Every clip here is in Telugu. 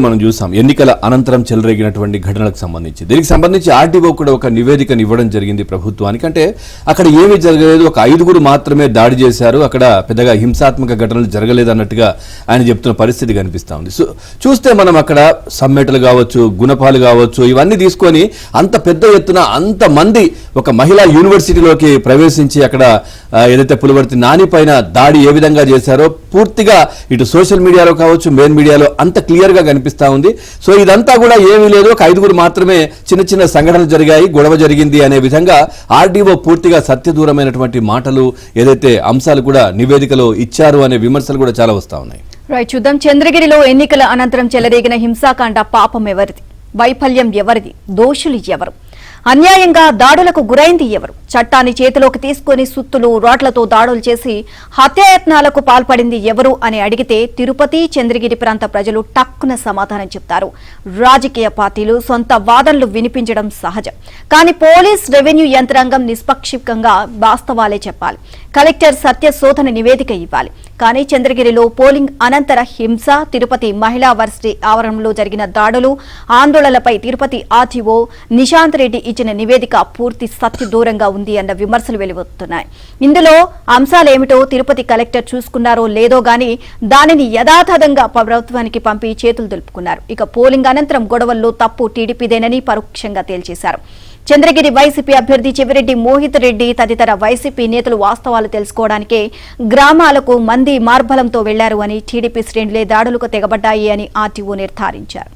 మనం చూసాం ఎన్నికల అనంతరం చెలరేగినటువంటి ఘటనలకు సంబంధించి దీనికి సంబంధించి ఆర్టీఓ కూడా ఒక నివేదికను ఇవ్వడం జరిగింది ప్రభుత్వానికి. అంటే అక్కడ ఏమీ జరగలేదు, ఒక 5గురు మాత్రమే దాడి చేశారు, అక్కడ పెద్దగా హింసాత్మక ఘటనలు జరగలేదు అన్నట్టుగా ఆయన చెప్తున్న పరిస్థితి కనిపిస్తా ఉంది. చూస్తే మనం అక్కడ సమ్మెటలు కావచ్చు, గుణపాలు కావచ్చు, ఇవన్నీ తీసుకొని అంత పెద్ద ఎత్తున అంతమంది ఒక మహిళా యూనివర్సిటీలోకి ప్రవేశించి అక్కడ ఏదైతే పులివర్తి నాని పైన దాడి ఏ విధంగా చేశారో పూర్తిగా ఇటు సోషల్ మీడియాలో కావచ్చు, మెయిన్ మీడియాలో అంత క్లియర్ గా కనిపిస్తా ఉంది. సో ఇదంతా కూడా ఏమీ లేదు, ఒక 5గురు మాత్రమే చిన్న చిన్న సంఘటనలు జరిగాయి, గొడవ జరిగింది అనే విధంగా ఆర్డీఓ పూర్తిగా సత్యదూరమైనటువంటి మాటలు ఏదైతే అంశాలు కూడా నివేదికలో ఇచ్చారు అనే విమర్శలు కూడా చాలా వస్తా ఉన్నాయి. రైట్, చూద్దాం. చంద్రగిరిలో ఎన్నికల అనంతరం చెలరేగిన హింసాకాండ పాపం ఎవరిది, వైఫల్యం ఎవరిది, దోషులు ఎవరు, అన్యాయంగా దాడులకు గురైంది ఎవరు, చట్టాన్ని చేతిలోకి తీసుకుని సుత్తులు రోడ్లతో దాడులు చేసి హత్యాయత్నాలకు పాల్పడింది ఎవరు అని అడిగితే తిరుపతి చంద్రగిరి ప్రాంత ప్రజలు టక్కున సమాధానం చెప్తారు. రాజకీయ పార్టీలు సొంత వాదనలు వినిపించడం సహజం, కానీ పోలీస్ రెవెన్యూ యంత్రాంగం నిష్పక్షికంగా వాస్తవాలే చెప్పాలి. కలెక్టర్ సత్య శోధన నివేదిక ఇవ్వాలి. కానీ చంద్రగిరిలో పోలింగ్ అనంతర హింస, తిరుపతి మహిళా వర్సిటీ ఆవరణలో జరిగిన దాడులు, ఆందోళనలపై తిరుపతి ఆర్టీఓ నిశాంత్ రెడ్డి ఇచ్చిన నివేదిక పూర్తి సత్య దూరంగా ఉంది అన్న విమర్శలు వెలువడుతున్నాయి. ఇందులో అంశాలేమిటో తిరుపతి కలెక్టర్ చూసుకున్నారో లేదో గానీ దానిని యథాతథంగా ప్రభుత్వానికి పంపి చేతులు దులుపుకున్నారు. ఇక పోలింగ్ అనంతరం గొడవల్లో తప్పు టీడీపీదేనని పరోక్షంగా తేల్చేశారు. చంద్రగిరి వైసీపీ అభ్యర్థి చెవిరెడ్డి మోహిత్ రెడ్డి తదితర వైసీపీ నేతలు వాస్తవాలు తెలుసుకోవడానికే గ్రామాలకు మంది మార్బలంతో వెళ్లారు అని, టీడీపీ శ్రేణులే దాడులకు తెగబడ్డాయి అని ఆర్టీఓ నిర్ధారించారు.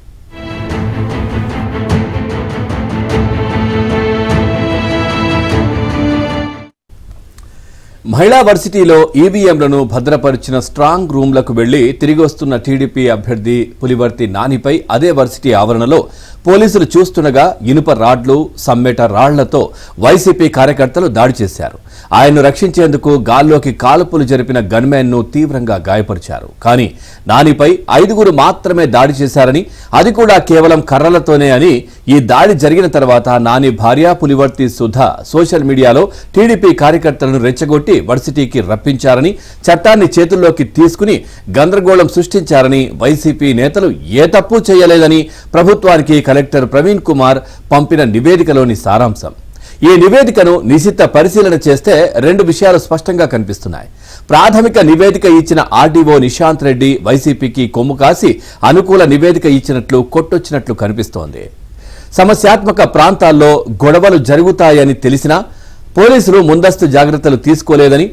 మహిళా వర్సిటీలో ఈవీఎంలను భద్రపరిచిన స్ట్రాంగ్ రూమ్లకు వెళ్లి తిరిగి వస్తున్న టీడీపీ అభ్యర్థి పులివర్తి నానిపై అదే వర్సిటీ ఆవరణలో పోలీసులు చూస్తుండగా ఇనుప రాడ్లు, సమ్మెట రాళ్లతో వైసీపీ కార్యకర్తలు దాడి చేశారు. ఆయన్ను రక్షించేందుకు గాల్లోకి కాల్పులు జరిపిన గన్మెన్ను తీవ్రంగా గాయపరిచారు. కానీ నానిపై 5గురు మాత్రమే దాడి చేశారని, అది కూడా కేవలం కర్రలతోనే అని, ఈ దాడి జరిగిన తర్వాత నాని భార్య పులివర్తి సుధ సోషల్ మీడియాలో టీడీపీ కార్యకర్తలను రెచ్చగొట్టి వర్సిటీకి రప్పించారని, చట్టాన్ని చేతుల్లోకి తీసుకుని గందరగోళం సృష్టించారని వైసీపీ నేతలు ఏ తప్పు చేయలేదని ప్రభుత్వానికి కలెక్టర్ ప్రవీణ్ కుమార్ పంపిన నివేదికలోని సారాంశం. ఈ నివేదికను నిశిత పరిశీలన చేస్తే 2 విషయాలు స్పష్టంగా కనిపిస్తున్నాయి. ప్రాథమిక నివేదిక ఇచ్చిన ఆర్డీఓ నిశాంత్ రెడ్డి వైసీపీకి కొమ్ము కాసి అనుకూల నివేదిక ఇచ్చినట్లు కొట్టొచ్చినట్లు కనిపిస్తోంది. సమస్యాత్మక ప్రాంతాల్లో గొడవలు జరుగుతాయని తెలిసినా పోలీసులు ముందస్తు జాగ్రత్తలు తీసుకోలేదని,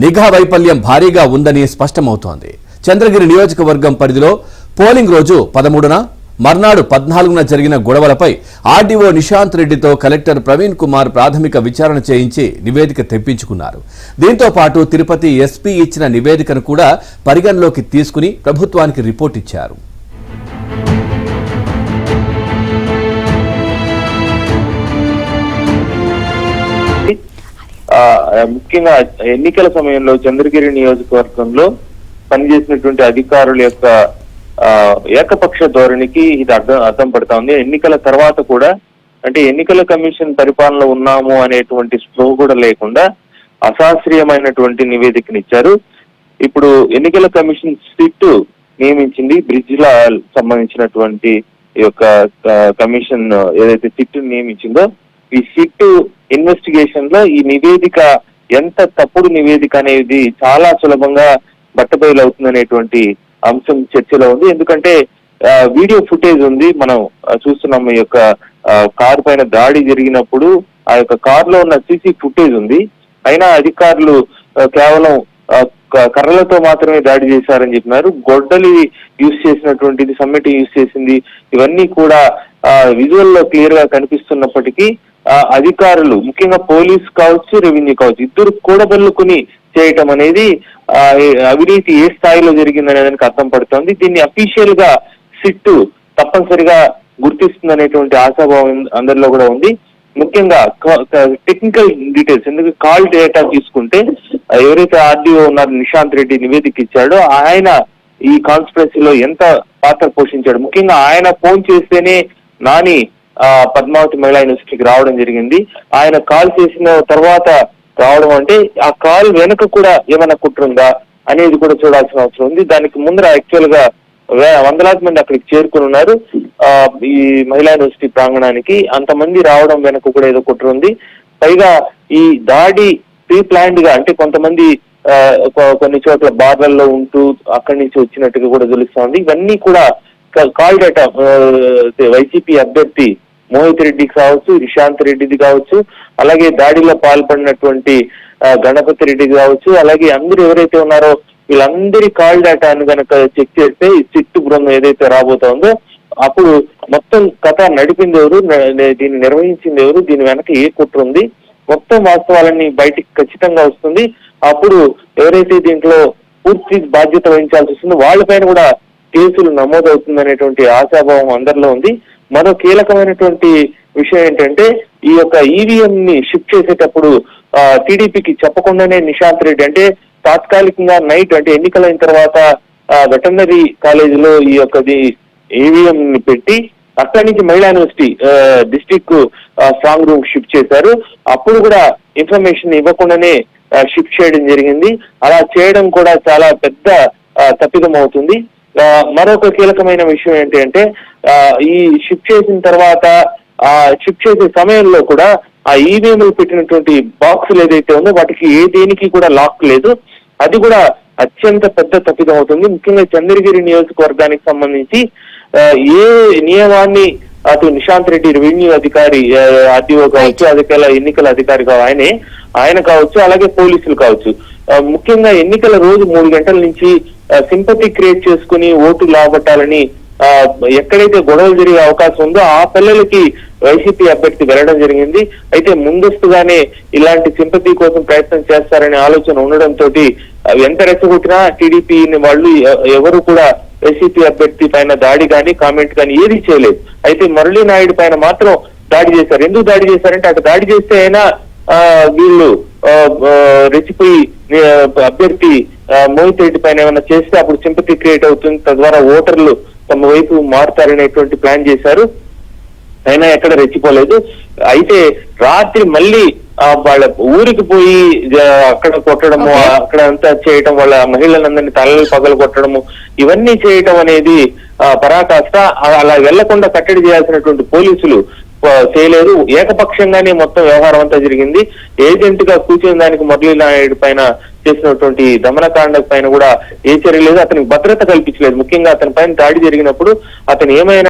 నిఘా వైఫల్యం భారీగా ఉందని స్పష్టమవుతోంది. చంద్రగిరి నియోజకవర్గం పరిధిలో పోలింగ్ రోజు 13న, మర్నాడు 14న జరిగిన గొడవలపై ఆర్డీఓ నిశాంత్ రెడ్డితో కలెక్టర్ ప్రవీణ్ కుమార్ ప్రాథమిక విచారణ చేయించి నివేదిక తెప్పించుకున్నారు. దీంతో పాటు తిరుపతి ఎస్పీ ఇచ్చిన నివేదికను కూడా పరిగణలోకి తీసుకుని ప్రభుత్వానికి రిపోర్ట్ ఇచ్చారు. ముఖ్యంగా ఎన్నికల సమయంలో చంద్రగిరి నియోజకవర్గంలో పనిచేసినటువంటి అధికారుల యొక్క ఏకపక్ష ధోరణికి ఇది అర్థం పడతా ఉంది. ఎన్నికల తర్వాత కూడా, అంటే ఎన్నికల కమిషన్ పరిపాలనలో ఉన్నాము అనేటువంటి స్పృహ కూడా లేకుండా అశాస్త్రీయమైనటువంటి నివేదికనిచ్చారు. ఇప్పుడు ఎన్నికల కమిషన్ సిట్ నియమించింది, బ్రిడ్జ్ల సంబంధించినటువంటి ఈ యొక్క కమిషన్ ఏదైతే సిట్ నియమించిందో, ఈ సిట్ ఇన్వెస్టిగేషన్ లో ఈ నివేదిక ఎంత తప్పుడు నివేదిక అనేది చాలా సులభంగా బట్టబయలు అవుతుందనేటువంటి అంశం చర్చలో ఉంది. ఎందుకంటే వీడియో ఫుటేజ్ ఉంది, మనం చూస్తున్నాం. ఈ యొక్క కారు పైన దాడి జరిగినప్పుడు ఆ యొక్క కారులో ఉన్న సీసీ ఫుటేజ్ ఉంది. అయినా అధికారులు కేవలం కర్రలతో మాత్రమే దాడి చేశారని చెప్పినారు. గొడ్డలి యూజ్ చేసినటువంటిది, సమ్మెట యూజ్ చేసింది, ఇవన్నీ కూడా విజువల్ లో క్లియర్ గా కనిపిస్తున్నప్పటికీ అధికారులు, ముఖ్యంగా పోలీస్ కావచ్చు, రెవెన్యూ కావచ్చు, ఇద్దరు కూడబెల్లుకుని చేయటం అనేది అవినీతి ఏ స్థాయిలో జరిగిందనే దానికి అర్థం పడుతోంది. దీన్ని అఫీషియల్ గా సిట్ తప్పనిసరిగా గుర్తిస్తుందనేటువంటి ఆశాభావం అందరిలో కూడా ఉంది. ముఖ్యంగా టెక్నికల్ డీటెయిల్స్, ఎందుకంటే కాల్ డేటా తీసుకుంటే ఎవరైతే ఆర్డీఓ ఉన్నారు నిశాంత్ రెడ్డి నివేదిక ఇచ్చాడో ఆయన ఈ కాన్స్పిరసీలో ఎంత పాత్ర పోషించాడు. ముఖ్యంగా ఆయన ఫోన్ చేస్తేనే నాని పద్మావతి మహిళా యూనివర్సిటీకి రావడం జరిగింది. ఆయన కాల్ చేసిన తర్వాత రావడం అంటే ఆ కాల్ వెనుక కూడా ఏమైనా కుట్ర ఉందా అనేది కూడా చూడాల్సిన అవసరం ఉంది. దానికి ముందర యాక్చువల్ గా వందలాది మంది అక్కడికి చేరుకుని ఉన్నారు. ఈ మహిళా యూనివర్సిటీ ప్రాంగణానికి అంతమంది రావడం వెనక కూడా ఏదో కుట్ర ఉంది. పైగా ఈ దాడి ప్రీ ప్లాన్డ్ గా, అంటే కొంతమంది కొన్ని చోట్ల బార్లలో ఉంటూ అక్కడి నుంచి వచ్చినట్టుగా కూడా తెలుస్తోంది. ఇవన్నీ కూడా కాల్ డేటా వైసీపీ అభ్యర్థి మోహిత్ రెడ్డికి కావచ్చు, రిషాంత్ రెడ్డిది కావచ్చు, అలాగే దాడిలో పాల్పడినటువంటి గణపతి రెడ్డి కావచ్చు, అలాగే అందరూ ఎవరైతే ఉన్నారో వీళ్ళందరి కాల్ డేటాను కనుక చెక్ చేస్తే ఈ సిట్ బృందం ఏదైతే రాబోతోందో అప్పుడు మొత్తం కథ నడిపింది ఎవరు, దీన్ని నిర్వహించింది ఎవరు, దీని వెనక ఏ కుట్ర ఉంది, మొత్తం వాస్తవాలన్నీ బయటికి ఖచ్చితంగా వస్తుంది. అప్పుడు ఎవరైతే దీంట్లో పూర్తి బాధ్యత వహించాల్సి వస్తుందో వాళ్ళపైన కూడా కేసులు నమోదవుతుందనేటువంటి ఆశాభావం అందరిలో ఉంది. మరో కీలకమైనటువంటి విషయం ఏంటంటే ఈ యొక్క ఈవీఎం ని షిఫ్ట్ చేసేటప్పుడు టీడీపీకి చెప్పకుండానే నిశాంత్ రెడ్డి, అంటే తాత్కాలికంగా నైట్, అంటే ఎన్నికలైన తర్వాత వెటర్నరీ కాలేజీలో ఈ యొక్క ఈవీఎం ని పెట్టి అక్కడి నుంచి మహిళా university district strong room shift చేశారు. అప్పుడు కూడా ఇన్ఫర్మేషన్ ఇవ్వకుండానే షిఫ్ట్ చేయడం జరిగింది. అలా చేయడం కూడా చాలా పెద్ద తప్పిదం అవుతుంది. మరొక కీలకమైన విషయం ఏంటి అంటే ఈ షిఫ్ట్ చేసిన తర్వాత షిఫ్ట్ చేసే సమయంలో కూడా ఆ ఈవీఎంలు పెట్టినటువంటి బాక్సులు ఏదైతే ఉందో వాటికి దేనికి కూడా లాక్ లేదు. అది కూడా అత్యంత పెద్ద తప్పిదం అవుతుంది. ముఖ్యంగా చంద్రగిరి నియోజకవర్గానికి సంబంధించి ఏ నియమాన్ని అటు నిశాంత్ రెడ్డి రెవెన్యూ అధికారి, ఆర్డీఓ కావచ్చు, అధికారుల ఎన్నికల అధికారి ఆయన కావచ్చు, అలాగే పోలీసులు కావచ్చు, ముఖ్యంగా ఎన్నికల రోజు 3 గంటల నుంచి సింపతి క్రియేట్ చేసుకుని ఓటు లాగొట్టాలని ఎక్కడైతే గొడవలు జరిగే అవకాశం ఉందో ఆ పిల్లలకి వైసీపీ అభ్యర్థి వెళ్ళడం జరిగింది. అయితే ముందస్తుగానే ఇలాంటి సింపతి కోసం ప్రయత్నం చేస్తారనే ఆలోచన ఉండడంతో ఎంత రెచ్చగొట్టినా టీడీపీ వాళ్ళు ఎవరు కూడా వైసీపీ అభ్యర్థి పైన దాడి కానీ కామెంట్ కానీ ఏది చేయలేదు. అయితే మురళీ నాయుడు పైన మాత్రం దాడి చేశారు. ఎందుకు దాడి చేశారంటే అటు దాడి చేస్తే అయినా వీళ్ళు రెచ్చిపోయి అభ్యర్థి మోహిత్ రెడ్డి పైన ఏమైనా చేస్తే అప్పుడు సింపతి క్రియేట్ అవుతుంది, తద్వారా ఓటర్లు తమ వైపు మారుతారనేటువంటి ప్లాన్ చేశారు. అయినా ఎక్కడ రెచ్చిపోలేదు. అయితే రాత్రి మళ్ళీ వాళ్ళ ఊరికి పోయి అక్కడ కొట్టడము, అక్కడ అంతా చేయటం, వాళ్ళ మహిళలందరినీ తలలు పగలు కొట్టడము, ఇవన్నీ చేయటం అనేది పరాకాష్ట. అలా వెళ్లకుండా కట్టడి చేయాల్సినటువంటి పోలీసులు చేయలేదు. ఏకపక్షంగానే మొత్తం వ్యవహారం అంతా జరిగింది. ఏజెంట్ గా కూర్చున్న దానికి మురళీ నాయుడు పైన చేసినటువంటి దమనకాండ పైన కూడా ఏ చర్య లేదు. అతనికి భద్రత కల్పించలేదు. ముఖ్యంగా అతని పైన దాడి జరిగినప్పుడు అతను ఏమైనా